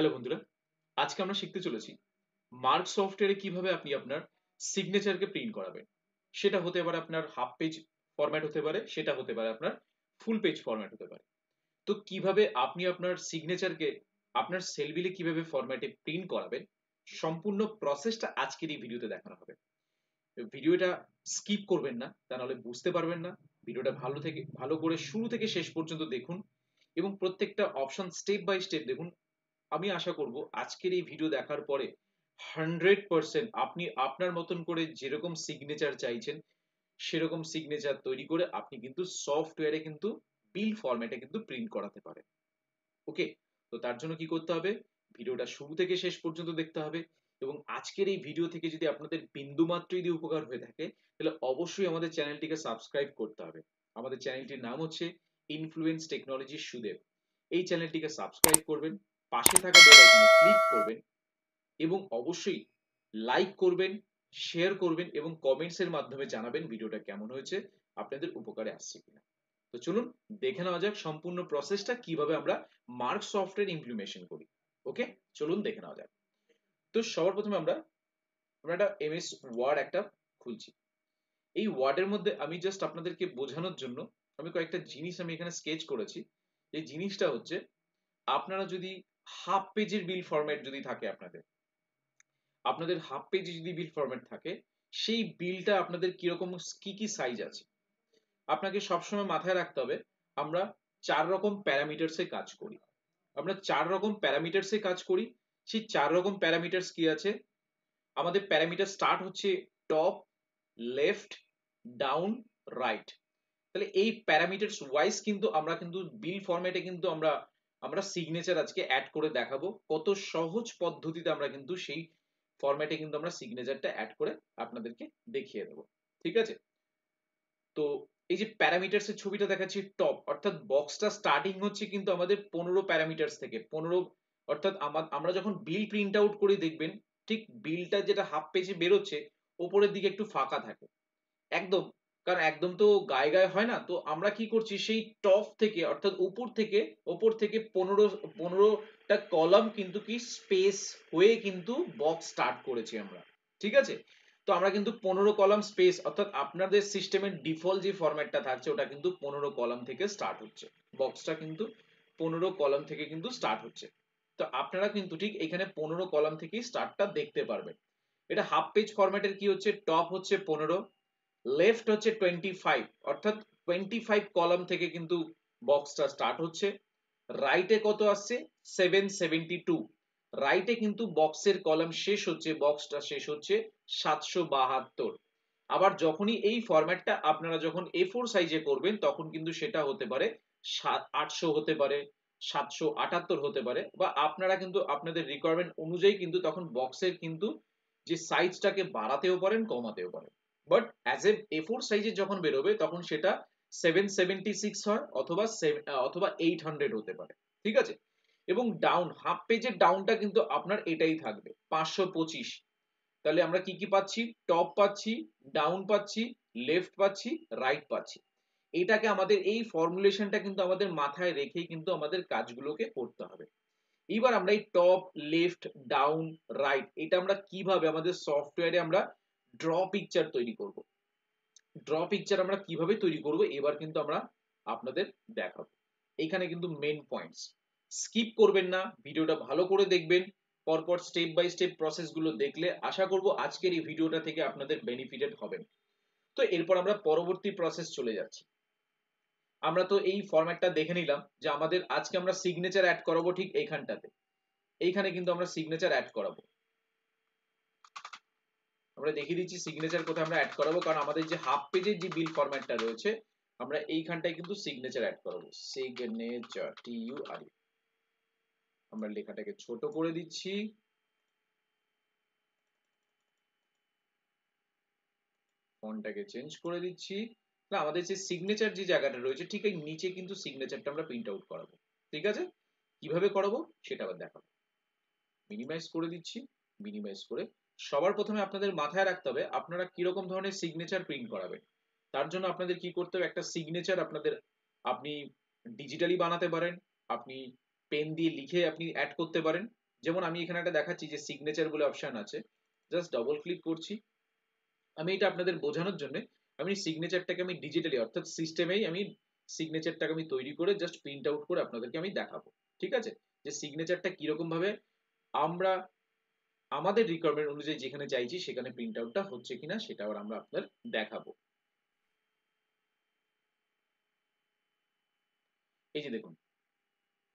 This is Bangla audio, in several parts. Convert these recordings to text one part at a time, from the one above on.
হ্যালো বন্ধুরা, আজকে আমরা শিখতে চলেছি মার্ক সফটওয়্যারে কিভাবে আপনি আপনার সিগনেচারকে প্রিন্ট করাবেন। সেটা হতে পারে আপনার হাফ পেজ ফরম্যাট হতে পারে, সেটা হতে পারে আপনার ফুল পেজ ফরম্যাট হতে পারে। তো কিভাবে আপনি আপনার সিগনেচারকে আপনার সেলবিলে কিভাবে ফরম্যাটে প্রিন্ট করাবেন, সম্পূর্ণ প্রসেসটা আজকের এই ভিডিওতে দেখানো হবে। ভিডিওটা স্কিপ করবেন না, তা নাহলে বুঝতে পারবেন না। ভিডিওটা ভালো করে শুরু থেকে শেষ পর্যন্ত দেখুন এবং প্রত্যেকটা অপশন স্টেপ বাই স্টেপ দেখুন। আমি আশা করব আজকের এই ভিডিও দেখার পরে 100% আপনি আপনার মতন করে যেরকম সিগনেচার চাইছেন সেরকম সিগনেচার তৈরি করে আপনি কিন্তু সফটওয়্যারে কিন্তু বিল ফরম্যাটে কিন্তু প্রিন্ট করাতে পারেন। ওকে, তো তার জন্য কি করতে হবে, ভিডিওটা শুরু থেকে শেষ পর্যন্ত দেখতে হবে এবং আজকের এই ভিডিও থেকে যদি আপনাদের বিন্দুমাত্র যদি উপকার হয়ে থাকে তাহলে অবশ্যই আমাদের চ্যানেলটিকে সাবস্ক্রাইব করতে হবে। আমাদের চ্যানেলটির নাম হচ্ছে ইনফ্লুয়েন্স টেকনোলজি সুদেব। এই চ্যানেলটিকে সাবস্ক্রাইব করবেন, পাশে থাকা বেল আইকনে ক্লিক করবেন এবং অবশ্যই লাইক করবেন, শেয়ার করবেন এবং কমেন্টস এর মাধ্যমে জানাবেন ভিডিওটা কেমন হয়েছে, আপনাদের উপকারে আসছে কিনা। তো চলুন দেখে নেওয়া যাক সম্পূর্ণ প্রসেসটা কিভাবে আমরা মার্ক সফটওয়্যার ইমপ্লিমেন্টেশন করি। ওকে, চলুন দেখে নেওয়া যাক। তো সবার প্রথমে আমরা আমরা একটা এমএস ওয়ার্ড একটা খুলছি। এই ওয়ার্ডের মধ্যে আমি জাস্ট আপনাদেরকে বোঝানোর জন্য আমি কয়েকটা জিনিস আমি এখানে স্কেচ করেছি। এই জিনিসটা হচ্ছে, আপনারা যদি হাফ পেজের বিল ফরম্যাট যদি থাকে আপনাদের হাফ পেজে যদি বিল ফরম্যাট থাকে, সেই বিলটা আপনাদের কিরকম কি কি সাইজ আছে আপনাকে সবসময় মাথায় রাখতে হবে। আমরা 4 রকম প্যারামিটারসে কাজ করি। আমরা 4 রকম প্যারামিটারসে কাজ করি। সেই 4 রকম প্যারামিটারস কি আছে? আমাদের প্যারামিটার স্টার্ট হচ্ছে টপ, লেফট, ডাউন, রাইট। তাহলে এই প্যারামিটারস ওয়াইজ কিন্তু আমরা কিন্তু বিল ফরম্যাটে কিন্তু আমরা আমরা সিগনেচার আজকে অ্যাড করে দেখাবো। কত সহজ পদ্ধতিতে আমরা কিন্তু সেই ফরম্যাটে কিন্তু আমরা সিগনেচারটা অ্যাড করে আপনাদেরকে দেখিয়ে দেবো। ঠিক আছে? তো এই যে প্যারামিটারস এর ছবিটা দেখাচ্ছি, টপ অর্থাৎ বক্সটা স্টার্টিং হচ্ছে কিন্তু আমাদের 15 প্যারামিটারস থেকে। 15 অর্থাৎ আমরা যখন বিল প্রিন্ট আউট করি দেখবেন ঠিক বিলটা যেটা হাফ পেজে বেরোচ্ছে ওপরের দিকে একটু ফাঁকা থাকে একদম, কারণ একদম তো গায়ে গায়ে হয় না। তো আমরা কি করছি, সেই টপ থেকে অর্থাৎ উপর থেকে 15টা কলাম কিন্তু কি স্পেস হয়ে কিন্তু বক্স স্টার্ট করেছি আমরা। ঠিক আছে? তো আমরা কিন্তু 15 কলাম স্পেস অর্থাৎ আপনাদের সিস্টেমের ডিফল্ট যে ফরম্যাটটা থাকছে ওটা কিন্তু 15 কলাম থেকে স্টার্ট হচ্ছে। বক্সটা কিন্তু 15 কলাম থেকে কিন্তু স্টার্ট হচ্ছে। তো আপনারা কিন্তু ঠিক এখানে 15 কলাম থেকেই স্টার্টটা দেখতে পারবেন। এটা হাফ পেজ ফরম্যাটের কি হচ্ছে, টপ হচ্ছে 15, লেফট হচ্ছে 25 অর্থাৎ 25 কলাম থেকে কিন্তু বক্সটা স্টার্ট হচ্ছে। রাইটে কত আসছে? 772। রাইটে কিন্তু বক্সের কলাম শেষ হচ্ছে, বক্সটা শেষ হচ্ছে 772। আবার যখনই এই ফরম্যাটটা আপনারা যখন A4 সাইজে করবেন তখন কিন্তু সেটা হতে পারে 800 হতে পারে, 778 হতে পারে, বা আপনারা কিন্তু আপনাদের রিকোয়ারমেন্ট অনুযায়ী কিন্তু তখন বক্সের কিন্তু যে সাইজটাকে বাড়াতেও পারেন কমাতেও পারেন। বাট অ্যাজ A4 সাইজে যখন বেরোবে তখন সেটা 776 হয় অথবা 800 হতে পারে। ঠিক আছে? এবং ডাউন, হাফ পেজের ডাউনটা কিন্তু আপনার এটাই থাকবে 525। তাহলে আমরা কি কি পাচ্ছি? টপ পাচ্ছি, ডাউন পাচ্ছি, লেফট পাচ্ছি, রাইট পাচ্ছি। এটাকে আমাদের এই ফর্মুলেশনটা কিন্তু আমাদের মাথায় রেখেই কিন্তু আমাদের কাজগুলোকে করতে হবে। এবার আমরা এই টপ, লেফট, ডাউন, রাইট এটা আমরা কিভাবে আমাদের সফটওয়্যারে আমরা ড্র পিকচার তৈরি করব। ড্র পিকচার আমরা কিভাবে তৈরি করব এবার কিন্তু আমরা আপনাদের দেখাবো। এখানে কিন্তু মেন পয়েন্টস, স্কিপ করবেন না, ভিডিওটা ভালো করে দেখবেন। পরপর স্টেপ বাই স্টেপ প্রসেস গুলো দেখলে আশা করব আজকের এই ভিডিওটা থেকে আপনাদের বেনিফিটেড হবেন। তো এরপর আমরা পরবর্তী প্রসেস চলে যাচ্ছি। আমরা তো এই ফরম্যাটটা দেখে নিলাম যে আমাদের আজকে আমরা সিগনেচার অ্যাড করাবো ঠিক এইখানটাতে। এইখানে কিন্তু আমরা সিগনেচার অ্যাড করাবো। আমরা দেখিয়ে দিচ্ছি সিগনেচার কোথায় আমরা অ্যাড করাবো, কারণ আমাদের যে হাফ পেজের যে বিল ফরম্যাটটা রয়েছে আমরা এইখানটায় কিন্তু সিগনেচার অ্যাড করাবো। সিগনেচার TURE, আমরা লেখাটাকে ছোট করে দিচ্ছি, ফন্টটাকে চেঞ্জ করে দিচ্ছি। না, আমাদের যে সিগনেচার যে জায়গাটা রয়েছে ঠিক এই নিচে কিন্তু সিগনেচারটা আমরা প্রিন্ট আউট করাবো। ঠিক আছে? কিভাবে করাবো সেটা আবার দেখাবো। মিনিমাইজ করে দিচ্ছি, মিনিমাইজ করে সবার প্রথমে আপনাদের মাথায় রাখতে হবে আপনারা কিরকম ধরনের সিগনেচার প্রিন্ট করাবেন। তার জন্য আপনাদের কি করতে হবে, একটা সিগনেচার আপনি ডিজিটালি বানাতে পারেন, আপনি পেন দিয়ে লিখে আপনি অ্যাড করতে পারেন, যেমন আমি এখানে একটা দেখাচ্ছি যে সিগনেচার বলে অপশন আছে, জাস্ট ডবল ক্লিক করছি। আমি এটা আপনাদের বোঝানোর জন্য আমি সিগনেচারটাকে আমি ডিজিটালি অর্থাৎ সিস্টেমেই আমি সিগনেচারটাকে আমি তৈরি করে জাস্ট প্রিন্ট আউট করে আপনাদেরকে আমি দেখাবো। ঠিক আছে, যে সিগনেচারটা কিরকম ভাবে আমরা আমাদের রিকোয়ারমেন্ট অনুযায়ী যেখানে চাইছি সেখানে প্রিন্ট আউটটা হচ্ছে কিনা সেটা আবার আমরা আপনাদের দেখাবো। এই যে দেখুন,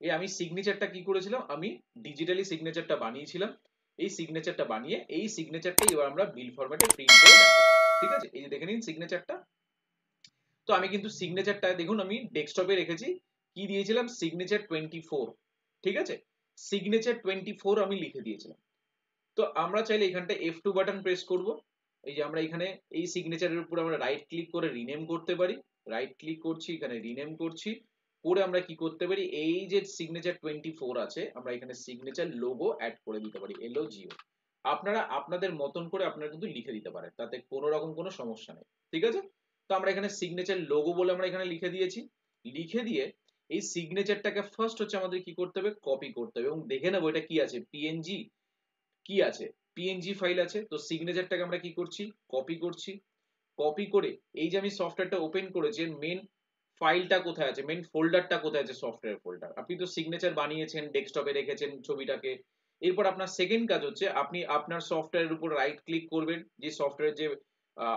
এই আমি সিগনেচারটা কি করেছিলাম, আমি ডিজিটালি সিগনেচারটা বানিয়েছিলাম। এই সিগনেচারটা বানিয়ে এই সিগনেচারটাই এবার আমরা বিল ফরম্যাটে প্রিন্ট করে দেখাবো। ঠিক আছে, এই যে দেখে নিন সিগনেচারটা। তো আমি কিন্তু সিগনেচারটা দেখুন আমি ডেস্কটপে রেখেছি, কি দিয়েছিলাম সিগনেচার 24। ঠিক আছে, সিগনেচার 24 আমি লিখে দিয়েছিলাম। তো আমরা চাইলে এখানটা F2 বাটন প্রেস করব। এই যে আমরা এখানে এই সিগনেচারের উপর আমরা রাইট ক্লিক করে রিনেম করতে পারি। রাইট ক্লিক করছি, এখানে রিনেম করছি, করে আমরা কি করতে পারি, এই যে সিগনেচার 24 আছে আমরা এখানে সিগনেচার লোগো অ্যাড করে দিতে পারি, LOGO। আপনারা আপনাদের মতন করে আপনারা কিন্তু লিখে দিতে পারেন, তাতে কোনো রকম কোনো সমস্যা নেই। ঠিক আছে, তো আমরা এখানে সিগনেচার লোগো বলে আমরা এখানে লিখে দিয়েছি। লিখে দিয়ে এই সিগনেচারটাকে ফার্স্ট হচ্ছে আমাদের কি করতে হবে, কপি করতে হবে এবং দেখে নেবো এটা কি আছে, পিএনজি কি আছে, পিএনজি ফাইল আছে। তো সিগনেচারটাকে আমরা কি করছি, কপি করছি। কপি করে এই যে আমি সফটওয়্যারটা ওপেন করেছি মেন ফাইলটা কোথায় আছে, মেন ফোল্ডারটা কোথায় আছে, সফটওয়্যার ফোল্ডার। আপনি তো সিগনেচার বানিয়েছেন, ডেস্কটপে রেখেছেন ছবিটাকে। এরপর আপনার সেকেন্ড কাজ হচ্ছে আপনি আপনার সফটওয়্যারের উপর রাইট ক্লিক করবেন, যে সফটওয়্যার যে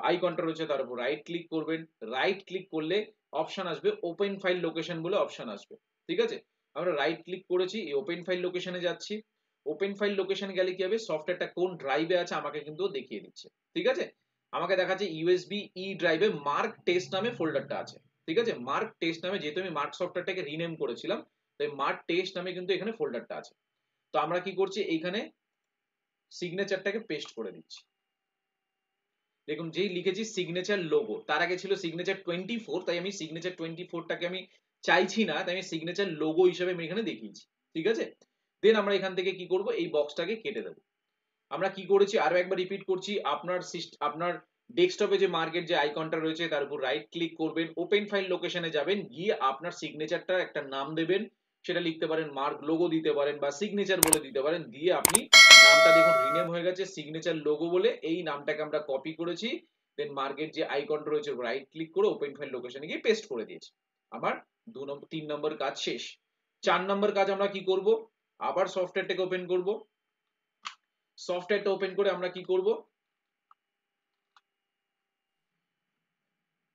আইকনটা রয়েছে তার উপর রাইট ক্লিক করবেন। রাইট ক্লিক করলে অপশন আসবে ওপেন ফাইল লোকেশন বলে অপশন আসবে। ঠিক আছে, আমরা রাইট ক্লিক করেছি, এই ওপেন ফাইল লোকেশনে যাচ্ছি। ওপেন ফাইল লোকেশন গেলে কি হবে, সফটওয়্যারটা কোন ড্রাইভে আছে আমাকে কিন্তু দেখিয়ে দিচ্ছে। ঠিক আছে, আমাকে দেখাচ্ছে ইউএসবি ই ড্রাইভে মার্ক টেস্ট নামে ফোল্ডারটা আছে। ঠিক আছে, মার্ক টেস্ট নামে, যেহেতু আমি মার্ক সফটওয়্যারটাকে রিনেম করেছিলাম তাই মার্ক টেস্ট নামে কিন্তু এখানে ফোল্ডারটা আছে। তো আমরা কি করছি, এইখানে সিগনেচারটাকে পেস্ট করে দিচ্ছি। দেখুন যেই লিখেছি সিগনেচার লোগো, তার আগে ছিল সিগনেচার 24, তাই আমি সিগনেচার 24টাকে আমি চাইছি না, তাই আমি সিগনেচার লোগো হিসেবে আমি এখানে দেখিয়েছি। ঠিক আছে, দেন আমরা এখান থেকে কি করব, এই বক্সটাকে কেটে দেবো। আমরা কি করেছি আরো একবার রিপিট করছি, আপনার ডেস্কটপে যে মার্কেট যে আইকনটা রয়েছে তার উপর রাইট ক্লিক করবেন, ওপেন ফাইল লোকেশনে যাবেন, গিয়ে আপনার সিগনেচারটা একটা নাম দেবেন, সেটা লিখতে পারেন মার্ক লোগো দিতে পারেন বা সিগনেচার বলে দিতে পারেন। দিয়ে আপনি নামটা দেখুন রিনেম হয়ে গেছে সিগনেচার লোগো বলে, এই নামটাকে আমরা কপি করেছি। দেন মার্কেট যে আইকনটা রয়েছে রাইট ক্লিক করে ওপেন ফাইল লোকেশনে গিয়ে পেস্ট করে দিয়েছি। আমার 3 নম্বর কাজ শেষ। 4 নম্বর কাজ আমরা কি করব, আবার সফটওয়্যারটাকে ওপেন করব। সফটওয়্যারটা ওপেন করে আমরা কি করব,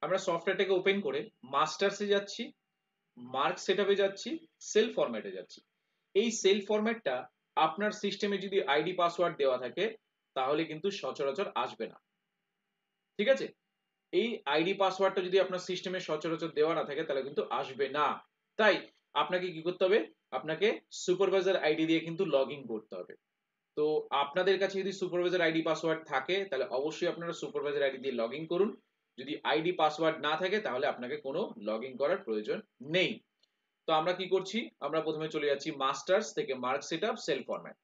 আমরা সফটওয়্যারটাকে ওপেন করে মাস্টার্সে যাচ্ছি, মার্ক সেটআপে যাচ্ছি, সেল ফরম্যাটে যাচ্ছি। এই সেল ফরম্যাটটা আপনার সিস্টেমে যদি আইডি পাসওয়ার্ড দেওয়া থাকে তাহলে কিন্তু সচরাচর আসবে না। ঠিক আছে, এই আইডি পাসওয়ার্ডটা যদি আপনার সিস্টেমে সচরাচর দেওয়া না থাকে তাহলে কিন্তু আসবে না। তাই আপনাকে কি করতে হবে, আপনাকে সুপারভাইজার আইডি দিয়ে কিন্তু লগ ইন করতে হবে। তো আপনাদের কাছে যদি সুপারভাইজার আইডি পাসওয়ার্ড থাকে তাহলে অবশ্যই আপনারা সুপারভাইজার আইডি দিয়ে লগ ইন করুন। যদি আইডি পাসওয়ার্ড না থাকে তাহলে আপনাকে কোনো লগ ইন করার প্রয়োজন নেই। তো আমরা কি করছি, আমরা প্রথমে চলে যাচ্ছি মাস্টার্স থেকে মার্ক সেটআপ সেল ফরম্যাট।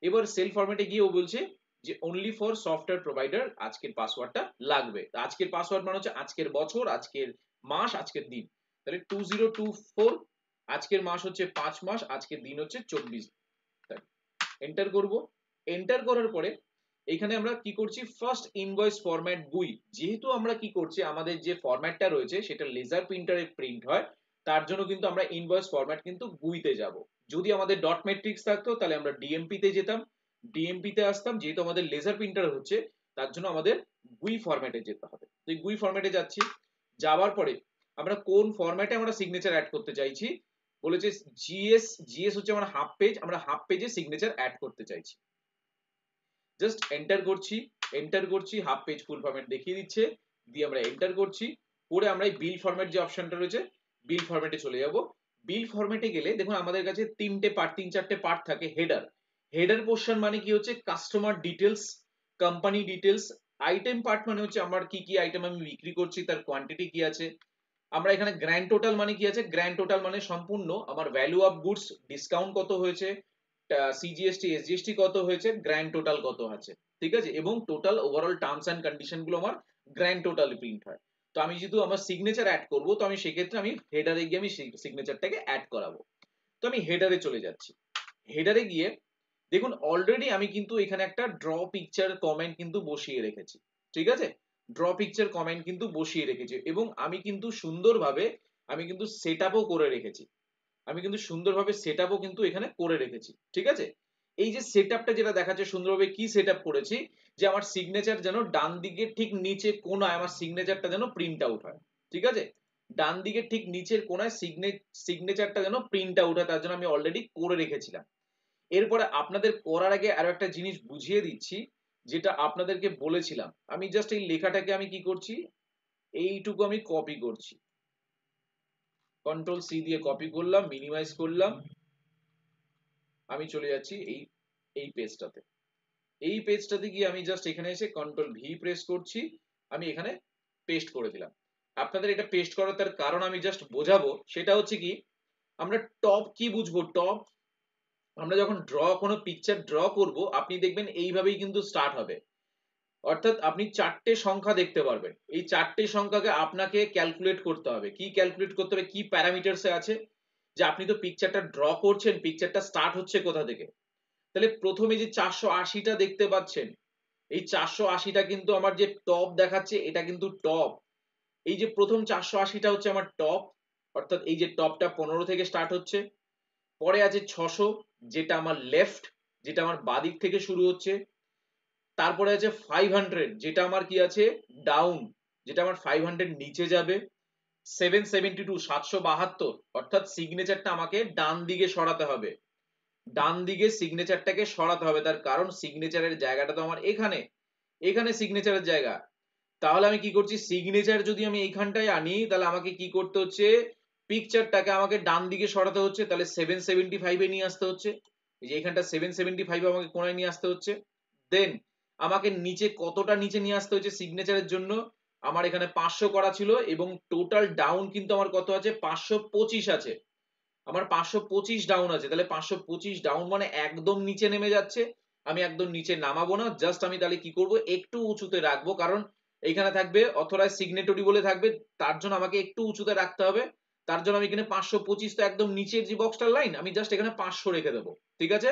এবার সেল ফরম্যাটে গিয়ে ও বলছে যে অনলি ফর সফটওয়্যার প্রোভাইডার আজকের পাসওয়ার্ডটা লাগবে। আজকের পাসওয়ার্ড মানে হচ্ছে আজকের বছর, আজকের মাস, আজকের দিন। তাহলে 2024, আজকের মাস হচ্ছে 5 মাস, আজকের দিন হচ্ছে 24 তারিখ। এন্টার করব। এন্টার করার পরে এখানে আমরা কি করছি, ফার্স্ট ইনভয়েস ফরম্যাট গুই। যেহেতু আমরা কি করছি আমাদের যে ফরম্যাটটা রয়েছে সেটা লেজার প্রিন্টারে প্রিন্ট হয়, তার জন্য কিন্তু আমরা ইনভয়েস ফরম্যাট কিন্তু গুইতে যাব। যদি আমাদের ডট ম্যাট্রিক্স থাকতো তাহলে আমরা ডিএমপি তে যেতাম, ডিএমপি তে আসতাম। যেহেতু আমাদের লেজার প্রিন্টার হচ্ছে তার জন্য আমাদের গুই ফরম্যাটে যেতে হবে। তো এই গুই ফরম্যাটে যাচ্ছি। যাওয়ার পরে আমরা কোন ফরম্যাটে আমরা সিগনেচার অ্যাড করতে চাইছি, বলেছে জিএস। জিএস হচ্ছে আমার হাফ পেজ, আমরা হাফ পেজে সিগনেচার অ্যাড করতে চাইছি। জাস্ট এন্টার করছি, এন্টার করছি, হাফ পেজ ফুল ফরম্যাট দেখিয়ে দিচ্ছে, দিয়ে আমরা এন্টার করছি। করে আমরা এই বিল ফরম্যাট যে অপশনটা রয়েছে বিল ফরম্যাটে চলে যাব। বিল ফরম্যাটে গেলে দেখুন আমাদের কাছে তিন চারটে পার্ট থাকে। হেডার, হেডার পোরশন মানে কি হচ্ছে customer details, company details. Item part মানে হচ্ছে আমার কি কি আইটেম আমি বিক্রি করছি তার কোয়ান্টিটি কি আছে। আমরা এখানে গ্র্যান্ড টোটাল মানে কি আছে, গ্র্যান্ড টোটাল মানে সম্পূর্ণ আমার ভ্যালু অফ গুডস, ডিসকাউন্ট কত হয়েছে, সিজিএসটি এসজিএসটি কত হয়েছে, গ্র্যান্ড টোটাল কত আছে। ঠিক আছে, এবং total overall terms and condition গুলো আমার গ্র্যান্ড টোটালে প্রিন্ট হয়। তো আমি যেহেতু আমার সিগনেচার অ্যাড করব তো আমি সেক্ষেত্রে আমি হেডারে গিয়ে আমি সিগনেচারটাকে অ্যাড করাবো। তো আমি হেডারে চলে যাচ্ছি। হেডারে গিয়ে দেখুন অলরেডি আমি কিন্তু এখানে একটা ড্র পিকচার কমেন্ট কিন্তু বসিয়ে রেখেছি, ঠিক আছে? ড্র পিকচার কমেন্ট কিন্তু বসিয়ে রেখেছি এবং আমি কিন্তু সুন্দরভাবে আমি কিন্তু সেটআপও করে রেখেছি। আমি কিন্তু সুন্দরভাবে সেটআপও কিন্তু এখানে করে রেখেছি, ঠিক আছে? এই যে সেটআপটা যেটা দেখাচ্ছে সুন্দরভাবে কি সেটআপ করেছি, যে আমার সিগনেচার যেন ডান দিকে ঠিক নিচে কোণায় আমার সিগনেচারটা যেন প্রিন্ট আউট হয়, ঠিক আছে? ডান দিকে ঠিক নিচের কোণায় সিগনেচারটা যেন প্রিন্ট আউট হয়, তার জন্য আমি অলরেডি করে রেখেছিলাম। এরপরে আপনাদের করার আগে আরো একটা জিনিস বুঝিয়ে দিচ্ছি, যেটা আপনাদেরকে বলেছিলাম। আমি জাস্ট এই লেখাটাকে আমি কি করছি, এইটুকু আমি কপি করছি, কন্ট্রোল সি দিয়ে কপি করলাম, মিনিমাইজ করলাম, আমি চলে যাচ্ছি এই এই পেজটাতে। এই পেজটাতে গিয়ে আমি জাস্ট এখানে এসে কন্ট্রোল ভি প্রেস করছি, আমি এখানে পেস্ট করে দিলাম। আপনাদের এটা পেস্ট করার তার কারণ আমি জাস্ট বোঝাবো, সেটা হচ্ছে কি, আমরা টপ কি বুঝবো, টপ আমরা যখন কোনো পিকচার ড্র করব, আপনি দেখবেন এইভাবেই কিন্তু স্টার্ট হবে। অর্থাৎ আপনি চারটে সংখ্যা দেখতে পারবেন, এই চারটে সংখ্যাকে আপনাকে ক্যালকুলেট করতে হবে। কি ক্যালকুলেট করতে হবে, কি প্যারামিটারসে আছে, যে আপনি তো পিকচারটা ড্র করছেন, পিকচারটা স্টার্ট হচ্ছে কোথা থেকে। তাহলে প্রথমে যে 480টা দেখতে পাচ্ছেন, এই 480টা কিন্তু আমার যে টপ দেখাচ্ছে, এটা কিন্তু টপ। এই যে প্রথম 480টা হচ্ছে আমার টপ, অর্থাৎ এই যে টপটা 15 থেকে স্টার্ট হচ্ছে। পরে আছে 600, যেটা আমার লেফট, যেটা আমার বাদিক থেকে শুরু হচ্ছে। তারপরে আছে 500, যেটা আমার কি আছে, ডাউন, যেটা আমার 500 নিচে যাবে। 772, 772, অর্থাৎ সিগনেচারটা আমাকে ডান দিকে সরাতে হবে। ডান দিকে সিগনেচারটাকে সরাতে হবে, তার কারণ সিগনেচারের জায়গাটা তো আমার এখানে, এখানে সিগনেচারের জায়গা। তাহলে আমি কি করছি, সিগনেচার যদি আমি এইখানটায় আনি, তাহলে আমাকে কি করতে হচ্ছে, পিকচারটাকে আমাকে ডান দিকে সরাতে হচ্ছে, তাহলে 775 এ নিয়ে আসতে হচ্ছে। এই যে এখানটা 775 আমাকে কোণায় নিয়ে আসতে হচ্ছে। দেন আমাকে নিচে কতটা নিচে নিয়ে আসতে হচ্ছে সিগনেচারের জন্য, আমার এখানে 500 করা ছিল এবং টোটাল ডাউন কিন্তু আমার কত আছে, 525 আছে। আমার 525 ডাউন আছে, তাহলে 525 ডাউন মানে একদম নিচে নেমে যাচ্ছে। আমি একদম নিচে নামাবো না, জাস্ট আমি তাহলে কি করব, একটু উঁচুতে রাখবো, কারণ এইখানে থাকবে অথরাইজ সিগনেটরি বলে থাকবে, তার জন্য আমাকে একটু উঁচুতে রাখতে হবে। তার জন্য আমি এখানে 525, তো একদম নিচের যে বক্সটার লাইন, আমি জাস্ট এখানে 500 রেখে দেবো, ঠিক আছে?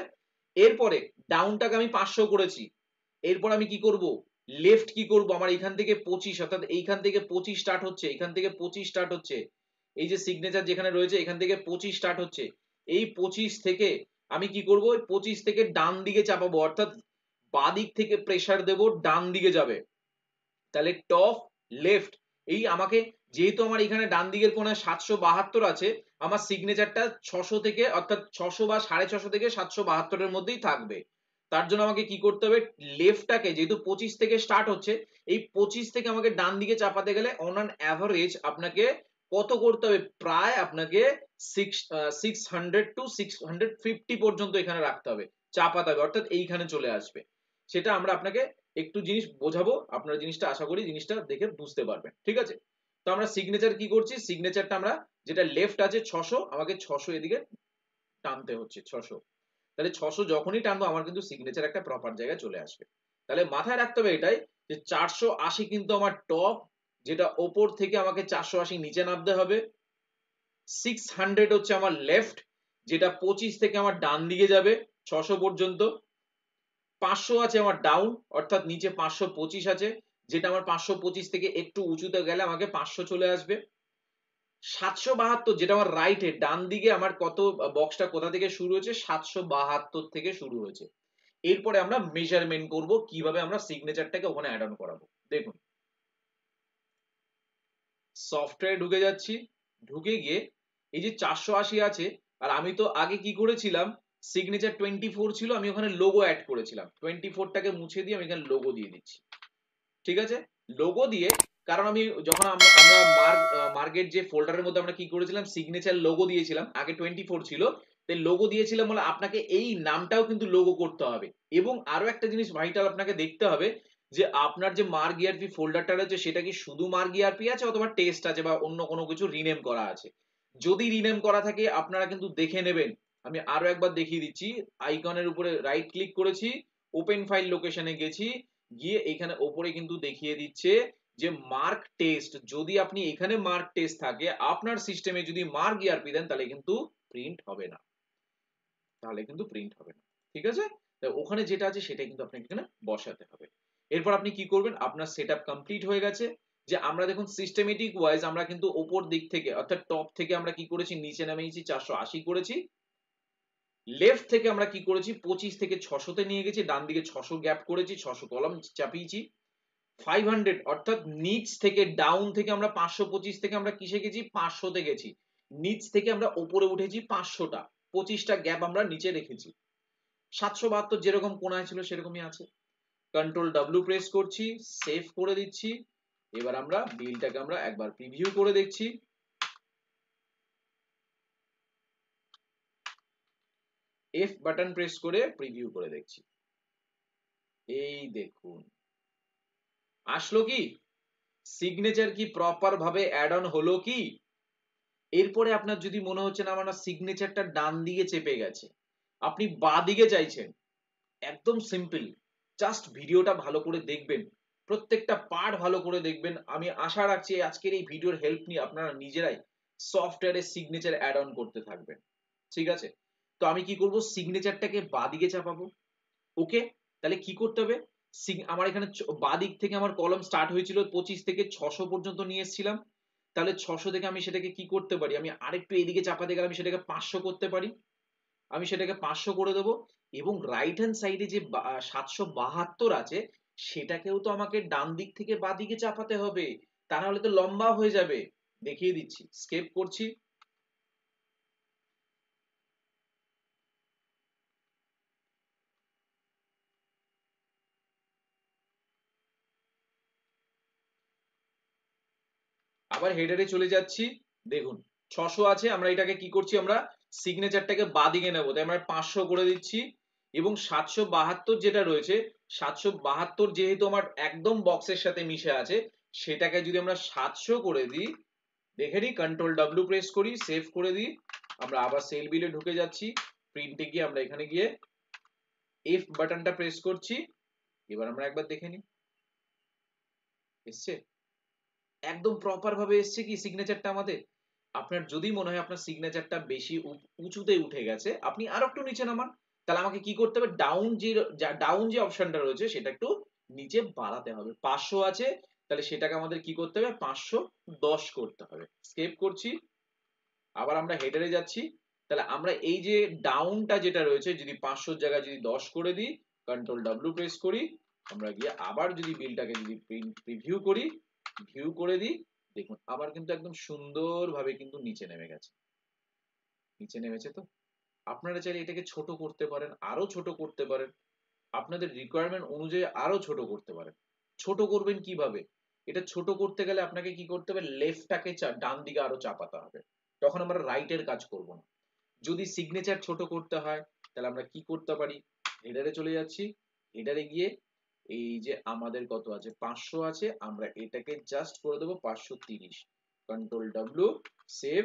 এরপরে ডাউনটাকে আমি 500 করেছি। এরপর আমি কি করব, লেফট কি করব, আমার এখান থেকে 25, অর্থাৎ এইখান থেকে 25 স্টার্ট হচ্ছে, এখান থেকে 25 স্টার্ট হচ্ছে। এই যে সিগনেচার যেখানে রয়েছে, এখান থেকে 25 স্টার্ট হচ্ছে। এই 25 থেকে আমি কি করব, 25 থেকে ডান দিকে চাপাবো, অর্থাৎ বাদিক থেকে প্রেসার দেব, ডান দিকে যাবে। তাহলে টপ, লেফট, এই আমাকে, যেহেতু আমার এখানে ডান দিকের কোণায় 772 আছে, আমার সিগনেচারটা 600 থেকে, অর্থাৎ 600 বা 650 থেকে 772 এর মধ্যেই থাকবে। তার জন্য আমাকে কি করতে হবে, লেফটটাকে, যেহেতু 25 থেকে স্টার্ট হচ্ছে, এই 25 থেকে আমাকে ডান দিকে চাপাতে গেলে অন অ্যান অ্যাভারেজ আপনাকে কত করতে হবে, প্রায় আপনাকে 600 টু 650 পর্যন্ত এখানে রাখতে হবে, চাপাতে হবে, অর্থাৎ এইখানে চলে আসবে। সেটা আমরা আপনাকে একটু জিনিস বোঝাবো, আপনারা জিনিসটা আশা করি জিনিসটা দেখে বুঝতে পারবেন, ঠিক আছে? তো আমরা সিগনেচার কি করছি, সিগনেচারটা আমরা, যেটা লেফট আছে 600, আমাকে 600 এদিকে টানতে হচ্ছে, 600। তাহলে 600 যখনই টানবো, আমার কিন্তু সিগনেচার একটা প্রপার জায়গায় চলে আসবে। তাহলে মাথায় রাখতে হবে এটাই, যে 480 কিন্তু আমার টপ, যেটা ওপর থেকে আমাকে 480 নিচে নামতে হবে। 600 হচ্ছে আমার লেফট, যেটা 25 থেকে আমার ডান দিকে যাবে 600 পর্যন্ত। 500 আছে আমার ডাউন, অর্থাৎ নিচে 525 আছে, যেটা আমার 525 থেকে একটু উঁচুতে গেলে আমাকে 500 চলে আসবে। 772, যেটা আমার রাইটে, ডান দিকে আমার কত, বক্সটা কোথা থেকে শুরু হয়েছে, 772 থেকে শুরু হয়েছে। এরপরে আমরা মেজারমেন্ট করব, কিভাবে আমরা সিগনেচারটাকে ওখানে অ্যাড অন করাবো। দেখুন, সফটওয়্যারে ঢুকে যাচ্ছি, ঢুকে গিয়ে এই যে 480 আছে, আর আমি তো আগে কি করেছিলাম, সিগনেচার 24 ছিল, আমি ওখানে লোগো অ্যাড করেছিলাম, 24টাকে মুছে দিয়ে আমি এখানে লোগো দিয়ে দিচ্ছি, ঠিক আছে? লোগো দিয়ে, কারণ আমি যখন আমরা মার্কেট যে ফোল্ডারের মধ্যে আমরা কি করেছিলাম, সিগনেচার লোগো দিয়েছিলাম, আগে 24 ছিল, তাই লোগো দিয়েছিলাম বলে আপনাকে এই নামটাও কিন্তু লোগো করতে হবে। এবং আরো একটা জিনিস ভাইটাল আপনাকে দেখতে হবে, যে আপনার যে মার্ক ইআরপি ফোল্ডারটা রয়েছে, সেটা কি শুধু মার্ক ইআরপি আছে, অথবা টেস্ট আছে, বা অন্য কোনো কিছু রিনেম করা আছে। যদি রিনেম করা থাকে আপনারা কিন্তু দেখে নেবেন। আমি আরো একবার দেখিয়ে দিচ্ছি, আইকনের উপরে রাইট ক্লিক করেছি, ওপেন ফাইল লোকেশনে গেছি, গিয়ে এখানে ওপরে কিন্তু দেখিয়ে দিচ্ছে যে মার্ক টেস্ট, যদি আপনি এখানে মার্ক টেস্ট থাকে, আপনার সিস্টেমে যদি মার্ক ইআরপি দেন, তাহলে কিন্তু প্রিন্ট হবে না, তাহলে কিন্তু প্রিন্ট হবে না, ঠিক আছে? তাই ওখানে যেটা আছে সেটাই কিন্তু আপনাকে এখানে বসাতে হবে। এরপর আপনি কি করবেন, আপনার সেটআপ কমপ্লিট হয়ে গেছে। যে আমরা দেখুন সিস্টেমেটিক ওয়াইজ আমরা কিন্তু ওপর দিক থেকে অর্থাৎ টপ থেকে আমরা কি করেছি, নিচে নামিয়েছি 480 করেছি। লেফট থেকে আমরা কি করেছি, 25 থেকে 600 তে নিয়ে গেছি, ডান দিকে 600 গ্যাপ করেছি, 600 কলাম চাপিয়েছি। 500 অর্থাৎ নিচ থেকে ডাউন থেকে আমরা 525 থেকে আমরা কিসে গেছি, 500 তে গেছি। নিচ থেকে আমরা উপরে উঠেছি 500টা, 25টা গ্যাপ আমরা নিচে রেখেছি। 772 যেরকম কোণায় ছিল সেরকমই আছে। কন্ট্রোল ডব্লিউ প্রেস করছি, সেভ করে দিচ্ছি। এবার আমরা বিলটাকে আমরা একবার প্রিভিউ করে দেখছি। এফ বাটন প্রেস করে প্রিভিউ করে দেখছি। এই দেখুন আসলো কি, সিগনেচার কি প্রপার ভাবে অ্যাড অন হলো কি। এরপরে আপনার যদি মনে হচ্ছে না আমার সিগনেচারটা ডান দিকে চেপে গেছে, আপনি বাঁ দিকে চাইছেন, একদম সিম্পল, জাস্ট ভিডিওটা ভালো করে দেখবেন, প্রত্যেকটা পার্ট ভালো করে দেখবেন। আমি আশা রাখছি আজকের এই ভিডিওর হেল্প নিয়ে আপনারা নিজেরাই সফটওয়্যারে সিগনেচার অ্যাড অন করতে থাকবেন। ঠিক আছে, তো আমি কি করব, সিগনেচারটাকে বাঁ দিকে চাপাবো। ওকে, তাহলে কি করতে হবে, আমার এখানে বাঁ দিক থেকে আমার কলম স্টার্ট হয়েছিল 25 থেকে 600 পর্যন্ত নিয়ে এসেছিলাম। তাহলে 600 থেকে আমি সেটাকে কি করতে পারি, আমি আরেকটু এদিকে চাপাতে গেলে আমি সেটাকে 500 করতে পারি। আমি সেটাকে 500 করে দেবো। এবং রাইট হ্যান্ড সাইডে যে 772 আছে সেটাকেও তো আমাকে ডান দিক থেকে বাঁ দিকে চাপাতে হবে, তা নাহলে তো লম্বা হয়ে যাবে। দেখিয়ে দিচ্ছি, স্কেপ করছি। আবার হেডারে চলে যাচ্ছি। দেখুন 600 আছে, আমরা এটাকে কি করছি, আমরা সিগনেচারটাকে বাঁ দিকে নেবো, তাই আমরা 500 করে দিচ্ছি। এবং 772 যেটা রয়েছে, 772 যেহেতু আমার একদম বক্সের সাথে মিশে আছে, সেটাকে যদি আমরা 700 করে দিই, দেখে নিই, কন্ট্রোল ডব্লিউ প্রেস করি, সেভ করে দিই। আমরা আবার সেল বিলে ঢুকে যাচ্ছি, প্রিন্টে গিয়ে আমরা এখানে গিয়ে এফ বাটনটা প্রেস করছি। এবার আমরা একবার দেখে নিই এসছে, একদম প্রপার ভাবে এসছে কি সিগনেচারটা আমাদের। আপনার যদি মনে হয় আপনার সিগনেচারটা বেশি উঁচুতে উঠে গেছে, আপনি আরো একটু নিচে নামান। তাহলে আমাকে কি করতে হবে, ডাউন যে অপশনটা রয়েছে সেটা একটু নিচে বাড়াতে হবে। 500 আছে, তাহলে সেটাকে আমাদের কি করতে হবে, 510 করতে হবে। স্কেপ করছি, আবার আমরা হেডারে যাচ্ছি। তাহলে আমরা এই যে ডাউনটা যেটা রয়েছে, যদি 500 জায়গায় যদি 10 করে দিই, কন্ট্রোল ডব্লিউ প্রেস করি, আমরা গিয়ে আবার যদি বিলটাকে যদি প্রিভিউ করি, ভিউ করে দিই, দেখুন আবার কিন্তু একদম সুন্দরভাবে কিন্তু নিচে নেমে গেছে। নিচে নেমেছে তো। আপনারা চাইলে এটাকে ছোট করতে পারেন, আরো ছোট করতে পারেন, আপনাদের রিকোয়ারমেন্ট অনুযায়ী আরো ছোট করতে পারেন। ছোট করবেন কিভাবে, এটা ছোট করতে গেলে আপনাকে কি করতে হবে, লেফটটাকে ডান দিকে আরো চাপাতে হবে, তখন আমরা রাইটের কাজ করব না। যদি সিগনেচার ছোট করতে হয় তাহলে আমরা কি করতে পারি, হেডারে চলে যাচ্ছি। হেডারে গিয়ে এই যে আমাদের কত আছে, 500 আছে, আমরা এটাকে জাস্ট করে দেবো 530। Control W, save.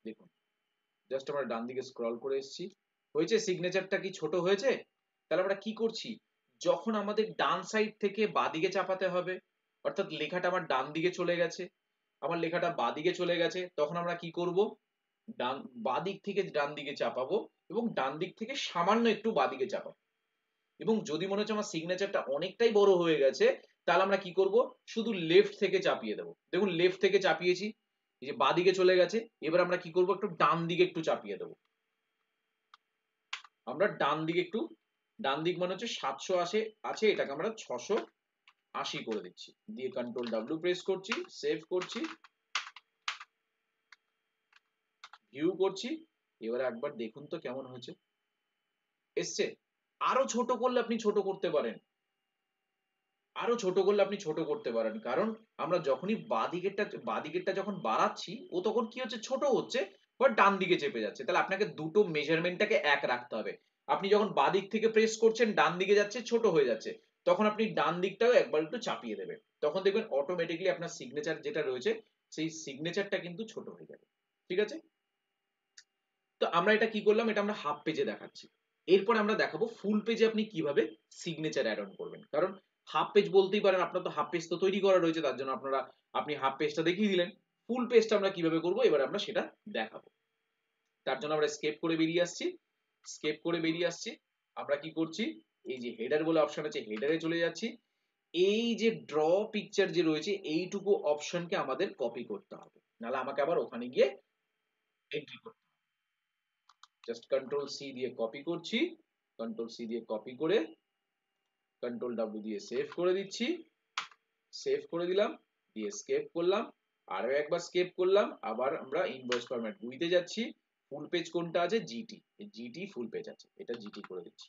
দেখুন জাস্ট আমরা ডান দিকে স্ক্রল করে এসেছি, হয়েছে। সিগনেচারটা কি ছোট হয়েছে। তাহলে আমরা কি করছি, যখন আমাদের ডান সাইড থেকে বাঁদিকে চাপাতে হবে, অর্থাৎ লেখাটা আমার ডান দিকে চলে গেছে, আমার লেখাটা বাঁদিকে চলে গেছে, তখন আমরা কি করব, বাঁদিক থেকে ডান দিকে চাপাবো এবং ডান দিক থেকে সামান্য একটু বাঁদিকে চাপাবো। এবং যদি মনে হচ্ছে আমার সিগনেচারটা অনেকটাই বড় হয়ে গেছে, তাহলে আমরা কি করব, শুধু লেফট থেকে চাপিয়ে দেবো। দেখুন লেফট থেকে চাপিয়েছি, এই যে বাঁদিকে চলে গেছে। এবার আমরা কি করব, একটু ডান দিকে একটু চাপিয়ে দেবো। আমরা ডান দিকে একটু, ডান দিক মানে হচ্ছে 700 আছে, এটাকে আমরা 680 করে দিচ্ছি, দিয়ে কন্ট্রোল ডব্লিউ প্রেস করছি, সেভ করছি, ভিউ করছি। এবারে একবার দেখুন তো কেমন হয়েছে, এসছে। আরো ছোট করলে আপনি ছোট করতে পারেন, আরো ছোট করলে আপনি ছোট করতে পারেন, কারণ আমরা যখনই বাঁদিকেরটা যখন বাড়াচ্ছি, ও তখন কি হচ্ছে, ছোট হচ্ছে, বাট ডান দিকে চেপে যাচ্ছে। তাহলে আপনাকে দুটো মেজারমেন্টটাকে এক রাখতে হবে। আপনি যখন বাঁদিক থেকে প্রেস করছেন, ডান দিকে যাচ্ছে, ছোট হয়ে যাচ্ছে, তখন আপনি ডান দিকটাও একবার একটু চাপিয়ে দেবেন, তখন দেখবেন অটোমেটিক্যালি আপনার সিগনেচার যেটা রয়েছে সেই সিগনেচারটা কিন্তু ছোট হয়ে যাবে। ঠিক আছে, তো আমরা এটা কি করলাম, এটা আমরা হাফ পেজে দেখাচ্ছি। এরপর আমরা দেখাবো ফুল পেজে আপনি কিভাবে সিগনেচার অ্যাড অন করবেন। কারণ হাফ পেজ বলতেই পারেন, আপনার তো হাফ পেজ তো তৈরি করা রয়েছে, তার জন্য আপনি হাফ পেজটা দেখিয়ে দিলেন। ফুল পেজটা আমরা কিভাবে করব এবার আমরা সেটা দেখাবো। তার জন্য আমরা স্কেপ করে বেরিয়ে আসছি। স্কেপ করে বেরিয়ে আসছি, আমরা কি করছি, এই যে হেডার বলে অপশন আছে, হেডারে চলে যাচ্ছি। এই যে ড্র পিকচার যে রয়েছে এইটুকু অপশনকে আমাদের কপি করতে হবে, নাহলে আমাকে আবার ওখানে গিয়ে এন্ট্রি করতে হবে। জাস্ট কন্ট্রোল সি দিয়ে কপি করছি, কন্ট্রোল সি দিয়ে কপি করে কন্ট্রোল ডাব্লিউ দিয়ে সেভ করে দিচ্ছি, সেভ করে দিলাম, দিয়ে স্কেপ করলাম, আরো একবার স্কেপ করলাম, আবার আমরা ইনভয়েস ফরম্যাট বুইতে যাচ্ছি। ফুল পেজ কোনটা আছে, জিটি, জিটি ফুল পেজ আছে, এটা জিটি করে দিচ্ছি,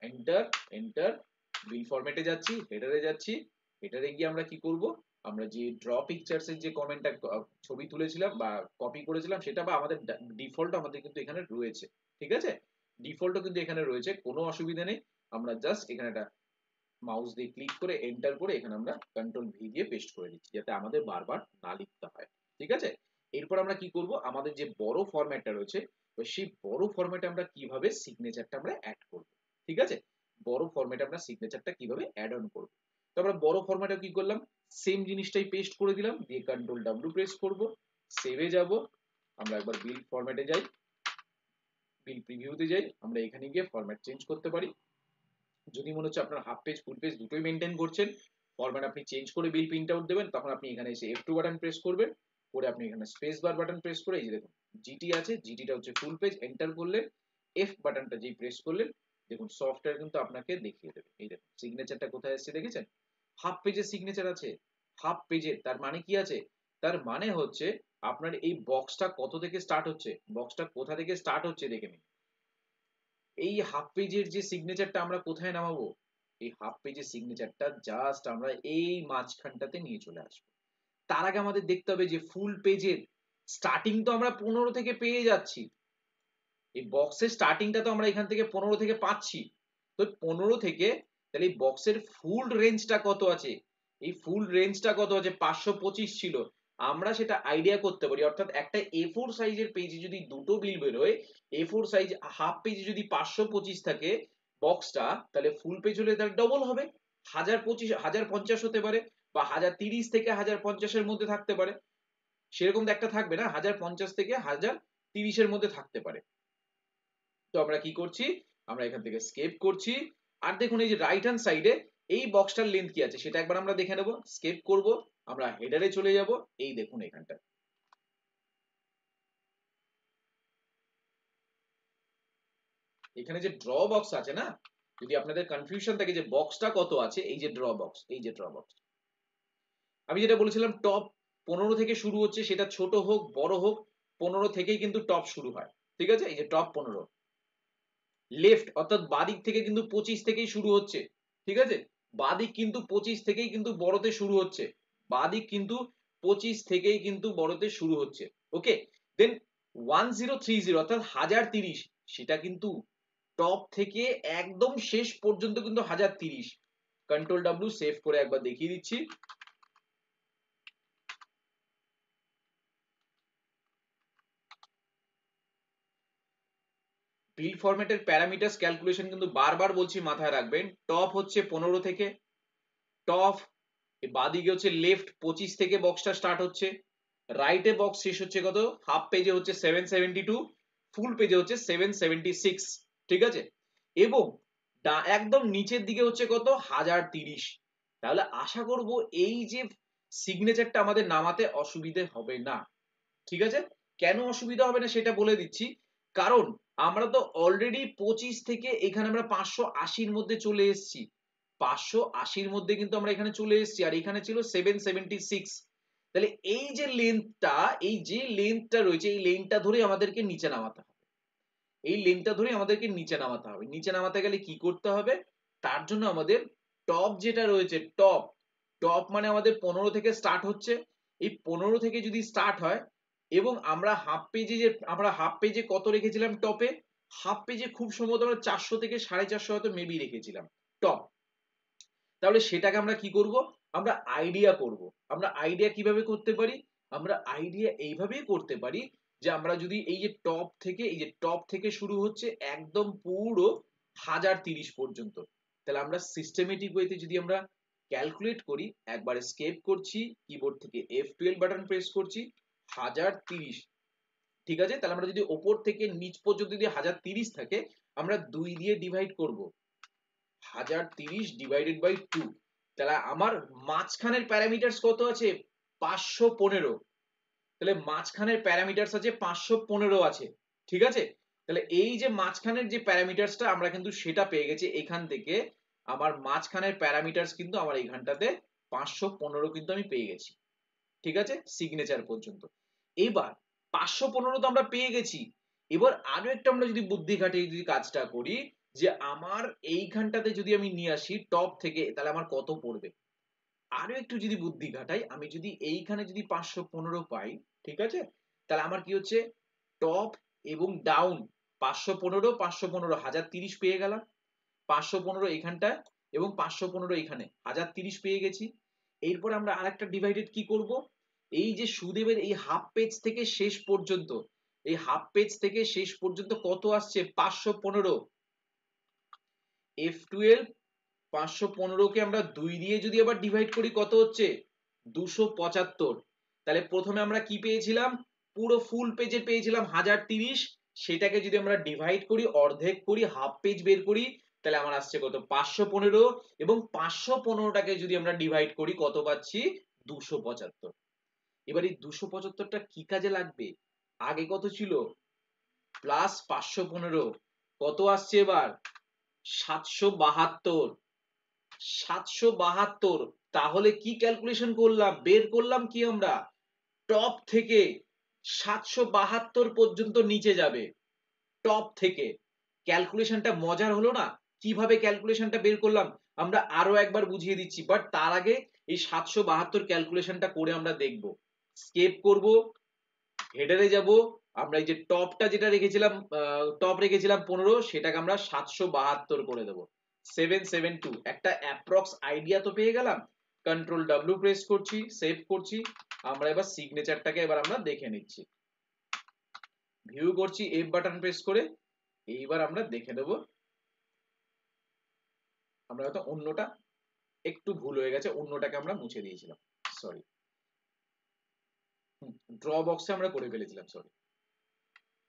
এন্টার এন্টার। বিল ফরম্যাটে যাচ্ছি, হেডারে যাচ্ছি, হেডারে গিয়ে আমরা কি করব, আমরা যে ড্র পিকচার্স এর যে কমেন্টটা ছবি তুলেছিলাম বা কপি করেছিলাম সেটা, বা আমাদের ডিফল্ট আমাদের কিন্তু এখানে রয়েছে, ঠিক আছে, ডিফল্টও কিন্তু এখানে রয়েছে, কোনো অসুবিধা নেই। আমরা জাস্ট এখানে একটা মাউস দিয়ে ক্লিক করে এন্টার করে এখানে আমরা কন্ট্রোল ভি দিয়ে পেস্ট করে দিচ্ছি, যাতে আমাদের বারবার না লিখতে হয়, ঠিক আছে। এরপর আমরা কি করব, আমাদের যে বড় ফরম্যাটটা রয়েছে সেই বড় ফরম্যাটে আমরা কিভাবে সিগনেচারটা আমরা অ্যাড করব, ঠিক আছে, বড় ফরম্যাটে আমরা সিগনেচারটা কিভাবে অ্যাড অন করব। তো আমরা বড় ফরম্যাটে কি করলাম, সেম জিনিসটাই পেস্ট করে দিলাম, দিয়ে কন্ট্রোল ডাব্লিউ প্রেস করব, সেভে যাব, আমরা একবার বিল্ড ফরম্যাটে যাই, বিল প্রিভিউতে যাই, আমরা এখানে গিয়ে ফরম্যাট চেঞ্জ করতে পারি। যদি মনে হচ্ছে আপনার হাফ পেজ ফুল পেজ দুটোই মেনটেন করছেন, ফরম্যাট আপনি চেঞ্জ করে বিল প্রিন্ট আউট দেবেন, তখন আপনি এখানে এসে F2 বাটন প্রেস করবেন, করে আপনি এখানে স্পেস বার বাটন প্রেস করে এই যে দেখুন জিটি আছে, জিটিটা হচ্ছে ফুল পেজ, এন্টার করলেন, এফ বাটনটা যেই প্রেস করলেন, দেখুন সফটওয়্যার কিন্তু আপনাকে দেখিয়ে দেবে। এই দেখুন সিগনেচারটা কোথায় এসেছে দেখেছেন, হাফ পেজের সিগনেচার আছে, হাফ পেজের, তার মানে কি আছে, তার মানে হচ্ছে আপনার এই বক্সটা কত থেকে স্টার্ট হচ্ছে, বক্সটা কোথা থেকে স্টার্ট হচ্ছে দেখে নিন। এই হাফ পেজের যে সিগনেচারটা আমরা কোথায় নামাবো, এই হাফ পেজের সিগনেচারটা জাস্ট আমরা এই মাঝখানটাতে নিয়ে চলে আসবো। তার আগে আমাদের দেখতে হবে যে ফুল পেজের স্টার্টিং তো আমরা 15 থেকে পেয়ে যাচ্ছি, এই বক্সের স্টার্টিংটা তো আমরা এখান থেকে 15 থেকে পাচ্ছি, তো 15 থেকে তাহলে এই বক্সের ফুল রেঞ্জটা কত আছে, এই ফুল রেঞ্জটা কত আছে, 525 ছিল, আমরা সেটা আইডিয়া করতে পারি। অর্থাৎ একটা A4 সাইজের পেজে যদি দুটো বিল বেরোয়, A4 সাইজ হাফ পেজে যদি 525 থাকে বক্সটা, তাহলে ফুল পেজ হলে তার ডবল হবে, 1025 1050 হতে পারে, বা 1030 থেকে 1050 এর মধ্যে থাকতে পারে, সেরকম তো একটা থাকবে না, 1050 থেকে 1030 এর মধ্যে থাকতে পারে। তো আমরা কি করছি, আমরা এখান থেকে স্কেপ করছি, আর দেখুন এই যে রাইট হ্যান্ড সাইডে এই বক্সটার লেন্থ কি আছে সেটা একবার আমরা দেখে নেব, স্কেপ করব, আমরা হেডারে চলে যাব, এই দেখুন এখানটা এখানে যে ড্র বক্স আছে না, যদি আপনাদের কনফিউশন থাকে যে বক্সটা কত আছে, এই যে ড্র বক্স, এই যে ড্র বক্স, আমি যেটা বলেছিলাম টপ 15 থেকে শুরু হচ্ছে, সেটা ছোট হোক বড় হোক 15 থেকেই কিন্তু টপ শুরু হয়, ঠিক আছে, এই যে টপ 15, লেফট অর্থাৎ বাদিক থেকে কিন্তু 25 থেকেই শুরু হচ্ছে, ঠিক আছে, বাদিক কিন্তু 25 থেকেই কিন্তু বড়তে শুরু হচ্ছে, বাদিক কিন্তু 25 থেকেই কিন্তু বড়তে শুরু হচ্ছে, ওকে। দেন 1030 অর্থাৎ 1030, সেটা কিন্তু টপ থেকে একদম শেষ পর্যন্ত কিন্তু 1030। কন্ট্রোল ডাব্লিউ সেভ করে একবার দেখিয়ে দিচ্ছি, বিল্ড ফরম্যাটের প্যারামিটারস ক্যালকুলেশন কিন্তু বারবার বলছি মাথায় রাখবেন, টপ হচ্ছে 15 থেকে, টপ বাদিকে হচ্ছে লেফট 25 থেকে বক্সটা স্টার্ট হচ্ছে, রাইটে বক্স শেষ হচ্ছে কত, হাফ পেজে হচ্ছে 772, ফুল পেজে হচ্ছে 776, ঠিক আছে, এবং একদম নিচের দিকে হচ্ছে কত 1030। তাহলে আশা করব এই যে সিগনেচারটা আমাদের নামাতে অসুবিধে হবে না, ঠিক আছে। কেন অসুবিধা হবে না সেটা বলে দিচ্ছি, কারণ আমরা তো অলরেডি 25 থেকে এখানে আমরা 580-র মধ্যে চলে এসেছি, 580-র মধ্যে কিন্তু আমরা এখানে চলে এসেছি, আর এখানে ছিল 776। তাহলে এই যে লেন্থটা, এই যে লেন্থটা রয়েছে এই লেন্থটা ধরে আমাদেরকে নিচে নামাতে হবে, এই লেন্থটা ধরে আমাদেরকে নিচে নামাতে হবে। নিচে নামাতে গেলে কি করতে হবে, তার জন্য আমাদের টপ যেটা রয়েছে, টপ, টপ মানে আমাদের 15 থেকে স্টার্ট হচ্ছে, এই 15 থেকে যদি স্টার্ট হয়, এবং আমরা হাফ পেজে যে আমরা হাফ পেজে কত রেখেছিলাম টপে, হাফ পেজে খুব সম্ভবত আমরা 400 থেকে 450 হয়তো মেবি রেখেছিলাম টপ। তাহলে সেটাকে আমরা কি করব, আমরা আইডিয়া করব। আমরা আইডিয়া কিভাবে করতে পারি, আমরা আইডিয়া এইভাবেই করতে পারি যে আমরা যদি এই যে টপ থেকে, এই যে টপ থেকে শুরু হচ্ছে একদম পুরো 1030 পর্যন্ত, তাহলে আমরা সিস্টেমেটিক ওয়েতে যদি আমরা ক্যালকুলেট করি, একবার স্কেপ করছি, কিবোর্ড থেকে F12 বাটন প্রেস করছি, 1030, ঠিক আছে, তাহলে আমরা যদি ওপর থেকে নিচ পর্যন্ত যদি 1030 থাকে, আমরা 2 দিয়ে ডিভাইড করব, 1030 ডিভাইডেড বাই 2, তাহলে আমার মাঝখানের প্যারামিটারস কত আছে? 515। তাহলে মাঝখানের প্যারামিটারস আছে 515 আছে, ঠিক আছে। তাহলে এই যে মাঝখানের যে প্যারামিটারসটা আমরা কিন্তু সেটা পেয়ে গেছি এখান থেকে। আমার মাঝখানের প্যারামিটারস কিন্তু আমার এইখানটাতে 515 কিন্তু আমি পেয়ে গেছি, ঠিক আছে, সিগনেচার পর্যন্ত। এবার 515 তো আমরা পেয়ে গেছি, এবার আরো একটা আমরা যদি বুদ্ধি খাটিয়ে যদি কাজটা করি, যে আমার এইখানটাতে যদি আমি নিয়ে আসি টপ থেকে, তাহলে আমার কত পড়বে। আরো একটু যদি বুদ্ধি খাটাই, আমি যদি এইখানে যদি 515 পাই, ঠিক আছে, তাহলে আমার কি হচ্ছে, টপ এবং ডাউন 515 515 1030 পেয়ে গেলাম, 515 এইখানটা এবং 515 এইখানে 1030 পেয়ে গেছি। এরপর আমরা আরেকটা ডিভাইডেড কি করব, এই যে সুদেবের এই হাফ পেজ থেকে শেষ পর্যন্ত, এই হাফ পেজ থেকে শেষ পর্যন্ত কত আসছে, 515। F12 515 কে আমরা 2 দিয়ে যদি আবার ডিভাইড করি কত হচ্ছে, 275। তাহলে প্রথমে আমরা কি পেয়েছিলাম, পুরো ফুল পেজে পেয়েছিলাম 1030, সেটাকে যদি আমরা ডিভাইড করি, অর্ধেক করি, হাফ পেজ বের করি, তাহলে আমার আসছে কত, 515। এবং 515টাকে যদি আমরা ডিভাইড করি কত পাচ্ছি, 275। এবার এই 275টা কি কাজে লাগবে, আগে কত ছিল, প্লাস 515, কত আসছে এবার, 772। 772, তাহলে কি ক্যালকুলেশন করলাম, বের করলাম কি আমরা, টপ থেকে 772 পর্যন্ত নিচে যাবে, টপ থেকে। ক্যালকুলেশনটা মজার হলো না, কিভাবে ক্যালকুলেশনটা বের করলাম আমরা আরো একবার বুঝিয়ে দিচ্ছি, বাট তার আগে এই 772 ক্যালকুলেশনটা করে আমরা দেখব। স্কেপ করব, হেডারে যাব, আমরা এই যে টপটা যেটা রেখেছিলাম, টপ রেখেছিলাম 15, সেটাকে আমরা 772 করে দেব, 772। একটা অ্যাপ্রক্স আইডিয়া তো পেয়ে গেলাম। কন্ট্রোল ডাব্লিউ প্রেস করছি, সেভ করছি। আমরা এবার সিগনেচারটাকে এবার আমরা দেখে নিচ্ছি, ভিউ করছি এফ বাটন প্রেস করে। এইবার আমরা দেখে নেব, আমরা হয়তো অন্যটা একটু ভুল হয়ে গেছে, অন্যটাকে আমরা মুছে দিয়েছিলাম, সরি, ড্র বক্সে আমরা করে ফেলেছিলাম, সরি।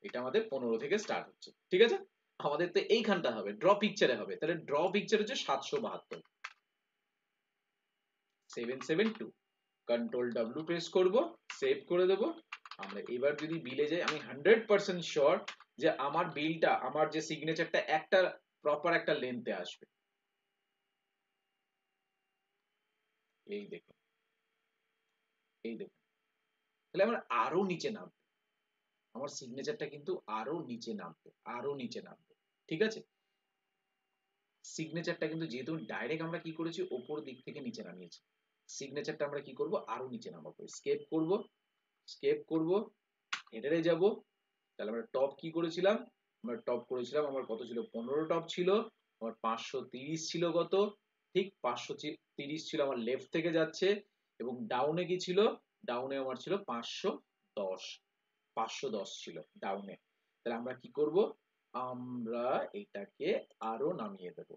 এটা আমাদের 15 থেকে স্টার্ট হচ্ছে, ঠিক আছে। আমাদের তো এইখানটা হবে, ড্র পিকচারে হবে, তাহলে ড্র পিকচার হচ্ছে 772, 772। কন্ট্রোল ডাব্লিউ প্রেস করব, সেভ করে দেব। আমরা এবার যদি বিলে যাই, আমি 100% শিওর যে আমার বিলটা, আমার যে সিগনেচারটা একটা প্রপার একটা লেন্থে আসবে। এই দেখুন, এই দেখুন, তাহলে আমার আরো নিচে নামবে, আমার সিগনেচারটা কিন্তু আরো নিচে নামবে, আরো নিচে নামবে, ঠিক আছে। সিগনেচারটা কিন্তু যেহেতু ডাইরেক্ট আমরা কি করেছি, উপর দিক থেকে নিচে নামিয়েছি, সিগনেচারটা আমরা কি করব, আরো নিচে নামাবো। স্কেপ করব, স্কেপ করব, হেডারে যাব। তাহলে আমরা টপ কি করেছিলাম, আমরা টপ করেছিলাম, আমার কত ছিল, 15 টপ ছিল। আমার 530 ছিল কত, ঠিক 530 ছিল আমার লেফট থেকে যাচ্ছে। এবং ডাউনে কি ছিল, ডাউনে আমার ছিল 510, 510 ছিল ডাউনে। তাহলে আমরা কি করব, আমরা এটাকে আরো নামিয়ে দেব,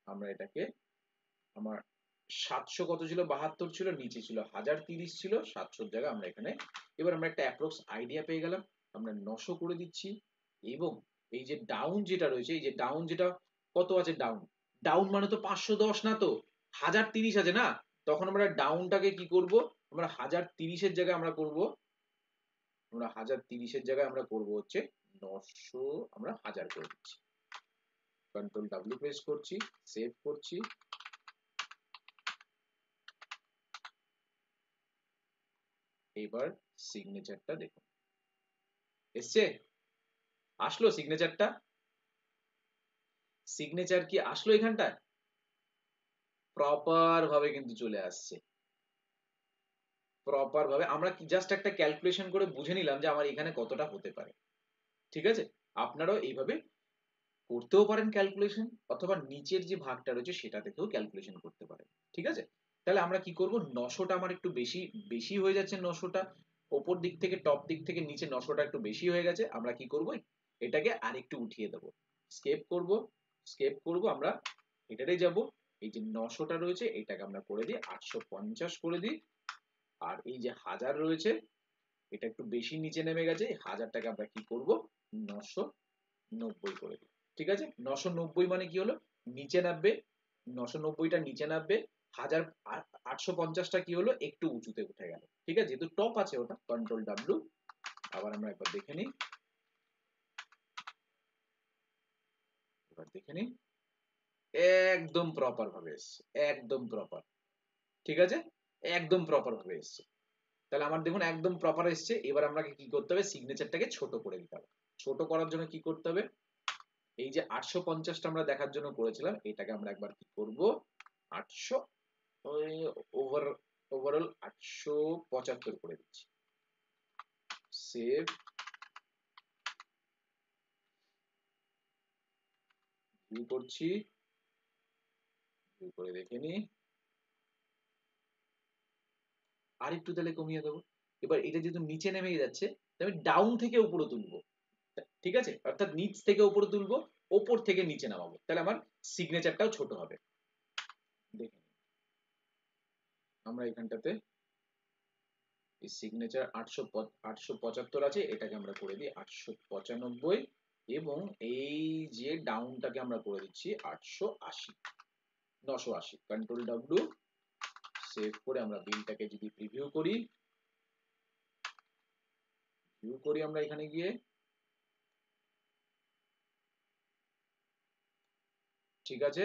আমরা এটাকে, আমার 700 কত ছিল, 72 ছিল, নিচে ছিল 1030 ছিল, 700 জায়গা আমরা এখানে। এবার আমরা একটা অ্যাপ্রক্স আইডিয়া পেয়ে গেলাম, আমরা 900 করে দিচ্ছি। এবং এই যে ডাউন যেটা রয়েছে, এই যে ডাউন যেটা কত আছে, ডাউন, ডাউন মানে তো 510 না, তো 1030 আছে না, তখন আমরা ডাউনটাকে কি করব, আমরা 1030 এর জায়গায় আমরা করব, আমরা 1030 এর জায়গায় আমরা করব হচ্ছে 900, আমরা 1000 করে দিচ্ছি। কন্ট্রোল ডাব্লিউ প্রেস করছি, সেভ করছি। এবার সিগনেচারটা দেখুন, এসছে, আসলো সিগনেচারটা, সিগনেচার কি আসলো এখানটায়, প্রপার ভাবে কিন্তু চলে আসছে, প্রপার ভাবে। আমরা জাস্ট একটা ক্যালকুলেশন করে বুঝে নিলাম যে আমার এখানে কতটা হতে পারে, ঠিক আছে। আপনারাও এইভাবে করতেও পারেন ক্যালকুলেশন, অথবা নিচের যে ভাগটা রয়েছে সেটা থেকেও ক্যালকুলেশন করতে পারেন, ঠিক আছে। তাহলে আমরা কি করব, 900টা আমার একটু বেশি বেশি হয়ে যাচ্ছে, 900টা ওপর দিক থেকে, টপ দিক থেকে নিচে 900টা একটু বেশি হয়ে গেছে, আমরা কি করব, এটাকে আরেকটু উঠিয়ে দেব। স্কেপ করব, স্কেপ করব, আমরা এটারে যাব, এই যে 900টা রয়েছে এটাকে আমরা করে দিই 850 করে দিই। আর এই যে 1000 রয়েছে এটা একটু বেশি নিচে নেমে গেছে, 1000টাকে আমরা কি করব 990 করে দিই। ঠিক আছে, 990 মানে কি হলো নিচে নামবে, 990টা নিচে নামবে, 1850টা কি হলো একটু উঁচুতে উঠে গেল। ঠিক আছে, যেহেতু টপ আছে ওটা, কন্ট্রোল ডাব্লিউ। আবার আমরা একবার দেখে নিই, এবার দেখে নিই, একদম প্রপার ভাবে এসছে, একদম প্রপার। ঠিক আছে, একদম প্রপার ভাবে এসছে। তাহলে আমার দেখুন একদম প্রপার এসছে। এবার আমাকে কি করতে হবে, সিগনেচারটাকে ছোট করে দিতে হবে। ছোট করার জন্য কি করতে হবে, এই যে 850টা আমরা দেখার জন্য করেছিলাম, এটাকে আমরা একবার কি করব 800 ওভারঅল 875 করে দিচ্ছি। সেভ, ভিউ করছি, ভিউ করে দেখে নি, আর একটু তাহলে কমিয়ে দেবো। এবার এটা যেহেতু নিচে নেমে যাচ্ছে, আমি ডাউন থেকে উপরে তুলবো। ঠিক আছে, অর্থাৎ নিচ থেকে উপরে তুলবো, ওপর থেকে নিচে নামাবো, তাহলে আমার সিগনেচারটাও ছোট হবে। দেখে আমরা এখানটাতে এই সিগনেচার 875 আছে, এটাকে আমরা করে দিই 895, এবং এই যে ডাউনটাকে আমরা করে দিচ্ছি 880, 980। কন্ট্রোল ডাব্লিউ, সেভ করে আমরা বিলটাকে যদি প্রিভিউ করি, ভিউ করি আমরা এখানে গিয়ে, ঠিক আছে,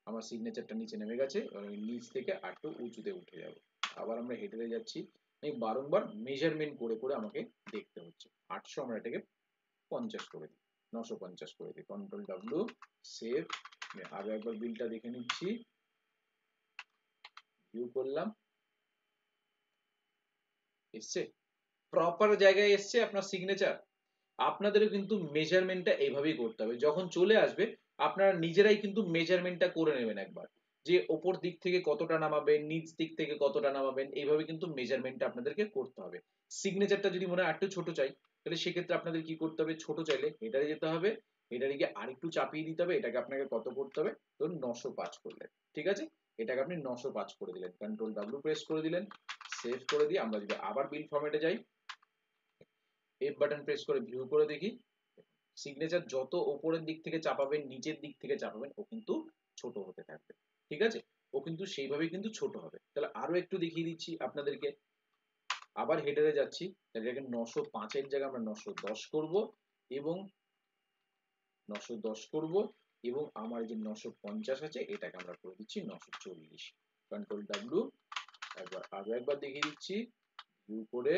আমার সিগনেচারটা নিচে নেমে গেছে। এবার আমি নিচ থেকে আরেকটু উঁচুতে উঠে যাব। আবার আমরা হেডারে যাচ্ছি, আমি বারংবার মেজারমেন্ট করে করে আমাকে দেখতে হচ্ছে। 800 আমরা এটাকে 50 করে দিই, 950 করে দিই। Control W, save. আরো একবার বিলটা দেখে নিচ্ছি, ভিউ করলাম, এসছে, প্রপার জায়গায় এসছে আপনার সিগনেচার। আপনাদেরও কিন্তু মেজারমেন্টটা এইভাবেই করতে হবে। যখন চলে আসবে আপনারা নিজেরাই কিন্তু মেজারমেন্টটা করে নেবেন একবার, যে ওপর দিক থেকে কতটা নামাবেন, নিচ দিক থেকে কতটা নামাবেন, এইভাবে কিন্তু মেজারমেন্টটা আপনাদেরকে করতে হবে। সিগনেচারটা যদি মনে হয় একটু ছোট চাই, তাহলে সেক্ষেত্রে আপনাদের কি করতে হবে, ছোট চাইলে হেডারে যেতে হবে, হেডারে গিয়ে আরেকটু চাপিয়ে দিতে হবে। এটাকে আপনাকে কত করতে হবে, ধরুন 905 করলেন। ঠিক আছে, এটাকে আপনি 905 করে দিলেন, কন্ট্রোল ডাব্লিউ প্রেস করে দিলেন, সেভ করে দিয়ে আমরা যদি আবার বিল ফরম্যাটে যাই, এফ বাটন প্রেস করে ভিউ করে দেখি, সিগনেচার যত উপরের দিক থেকে চাপাবেন, নিচের দিক থেকে চাপাবেন, ও কিন্তু ছোট হতে থাকবে। ঠিক আছে, ও কিন্তু সেইভাবেই কিন্তু ছোট হবে। তাহলে আরো একটু দেখিয়ে দিচ্ছি আপনাদেরকে, আবার হেডারে যাচ্ছি, তাহলে এটাকে 905 এর জায়গায় আমরা 910 করব, এবং 910 করব, এবং আমার যে 950 আছে এটাকে আমরা করে দিচ্ছি 940। কন্ট্রোল ডাব্লিউ, একবার আরো একবার দেখিয়ে দিচ্ছি, ভিউ করে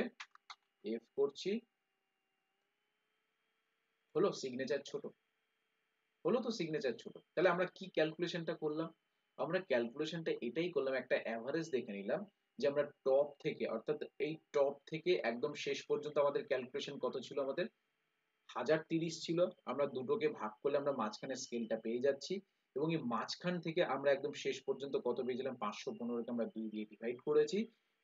এফ করছি, হলো সিগনেচার ছোট, হলো তো সিগনেচার ছোট। তাহলে আমরা কি ক্যালকুলেশনটা করলাম, আমরা ক্যালকুলেশনটা এটাই করলাম, একটা অ্যাভারেজ দেখে নিলাম, যে আমরা টপ থেকে, অর্থাৎ এই টপ থেকে একদম শেষ পর্যন্ত আমাদের ক্যালকুলেশন কত ছিল, আমাদের 1030 ছিল। আমরা দুটোকে ভাগ করলে আমরা মাঝখানে স্কেলটা পেয়ে যাচ্ছি, এবং এই মাঝখান থেকে আমরা একদম শেষ পর্যন্ত কত পেয়েছিলাম, 515কে আমরা 2 দিয়ে ডিভাইড করেছি,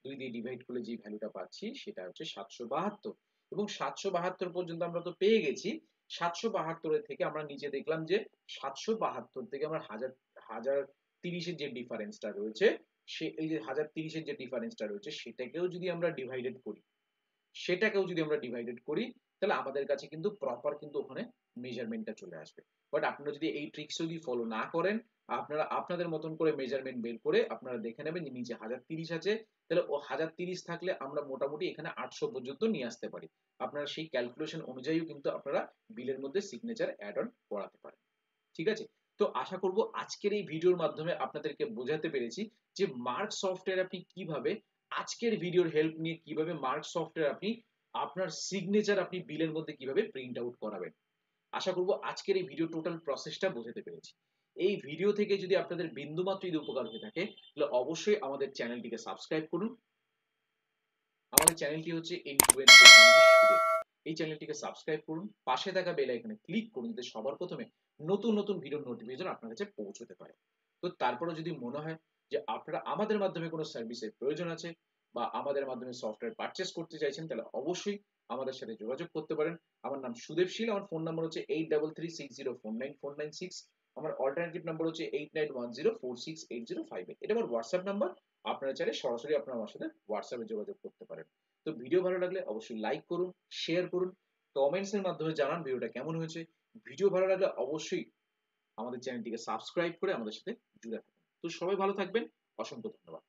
2 দিয়ে ডিভাইড করলে যে ভ্যালুটা পাচ্ছি সেটা হচ্ছে 772। এবং 772 পর্যন্ত আমরা তো পেয়ে গেছি, 772 থেকে আমরা নিচে দেখলাম যে 772 থেকে আমরা 1030 এর যে ডিফারেন্সটা রয়েছে, সে এই যে 1030 এর যে ডিফারেন্সটা রয়েছে সেটাকেও যদি আমরা ডিভাইডেড করি, তাহলে আমাদের কাছে কিন্তু প্রপার কিন্তু ওখানে মেজারমেন্টটা চলে আসবে। বাট আপনারা যদি এই ট্রিক্স যদি ফলো না করেন, আপনারা আপনাদের মতন করে মেজারমেন্ট বের করে আপনারা দেখে নেবেন যে নিচে 1030 আছে, তাহলে ও 1030 থাকলে আমরা মোটামুটি এখানে 800 পর্যন্ত নিয়ে আসতে পারি। আপনারা সেই ক্যালকুলেশন অনুযায়ীও কিন্তু আপনারা বিলের মধ্যে সিগনেচার অ্যাড অন করাতে পারেন। ঠিক আছে, তো আশা করব আজকের এই ভিডিওর মাধ্যমে আপনাদেরকে বোঝাতে পেরেছি যে মার্ক সফটওয়্যার আপনি কিভাবে, আজকের ভিডিওর হেল্প নিয়ে কিভাবে মার্ক সফটওয়্যার আপনি আপনার সিগনেচার আপনি বিলের মধ্যে কিভাবে প্রিন্ট আউট করাবেন। আশা করব আজকের এই ভিডিও টোটাল প্রসেসটা বোঝাতে পেরেছি। এই ভিডিও থেকে যদি আপনাদের বিন্দুমাত্র যদি উপকার হয়ে থাকে, তাহলে অবশ্যই আমাদের চ্যানেলটিকে সাবস্ক্রাইব করুন। আমাদের চ্যানেলটি হচ্ছে এন্ড-টু-এন্ড টেকনোলজি সুদেব। এই চ্যানেলটিকে সাবস্ক্রাইব করুন, পাশে থাকা বেল আইকনে ক্লিক করুন, যাতে সবার প্রথমে নতুন নতুন ভিডিওর নোটিফিকেশন আপনার কাছে পৌঁছতে পারে। তো তারপরে যদি মনে হয় যে আপনারা আমাদের মাধ্যমে কোনো সার্ভিসের প্রয়োজন আছে, বা আমাদের মাধ্যমে সফটওয়্যার পারচেস করতে চাইছেন, তাহলে অবশ্যই আমাদের সাথে যোগাযোগ করতে পারেন। আমার নাম সুদেব শীল, আমার ফোন নাম্বার হচ্ছে 8336049496। আমার অল্টারনেটিভ নাম্বার হচ্ছে 8910468058। এটা আমার হোয়াটসঅ্যাপ নাম্বার, আপনারা চাইলে সরাসরি আপনারা আমার সাথে হোয়াটসঅ্যাপে যোগাযোগ করতে পারেন। তো তো ভিডিও ভালো লাগলে অবশ্যই লাইক করুন, শেয়ার করুন, কমেন্টস এর মাধ্যমে জানান ভিডিওটা কেমন হয়েছে। ভিডিও ভালো লাগলে অবশ্যই আমাদের চ্যানেলটিকে সাবস্ক্রাইব করে আমাদের সাথে জুড়ে থাকুন। তো সবাই ভালো থাকবেন। অসংখ্য ধন্যবাদ।